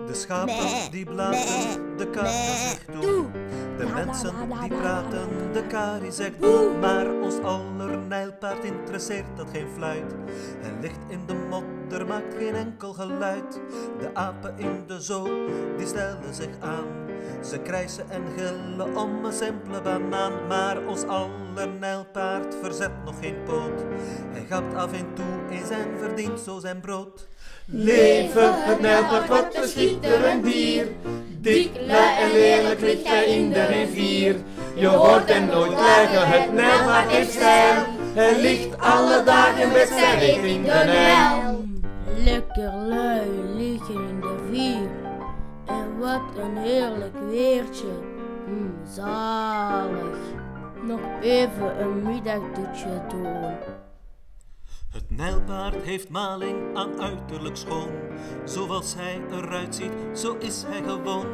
De schapen die blazen, de kater zegt toe. De mensen die praten, de kari zegt boe. Maar ons aller nijlpaard interesseert dat geen fluit. Hij ligt in de modder, maakt geen enkel geluid. De apen in de zoo, die stellen zich aan. Ze krijsen en gillen om een simpele banaan. Maar ons aller nijlpaard verzet nog geen poot. Hij gapt af en toe eens en verdient zo zijn brood. Leven, het nijlpaard, wat een schitterend dier. Dik, lui en lelijk ligt hij in de rivier. Je hoort hem nooit klagen, het nijlpaard heeft stijl. Hij ligt alle dagen met zijn richting de Nijl. Lekker lui liggen in de vier. En wat een heerlijk weertje. Zalig. Nog even een middagdutje doen. Het nijlpaard heeft maling aan uiterlijk schoon. Zoals hij eruit ziet, zo is hij gewoon.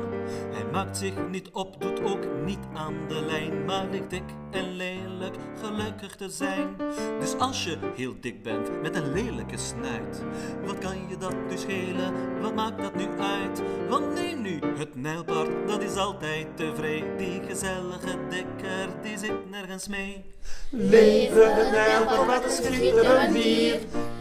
Hij maakt zich niet op, doet ook niet aan de lijn. Maar ligt dik en lelijk, gelukkig te zijn. Dus als je heel dik bent, met een lelijke snuit, wat kan je dat nu schelen, wat maakt dat nu uit? Want nee nu, het nijlpaard, dat is altijd tevreden. Die gezellige dikker, die zit nergens mee. Leven, het nijlpaard, wat een schitterend dier.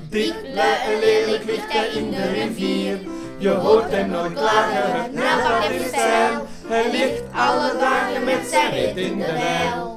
Dik, lui en lelijk ligt hij in de rivier. Je hoort hem nooit klagen, het nijlpaard heeft stijl. Hij ligt alle dagen met zijn rit in de Nijl.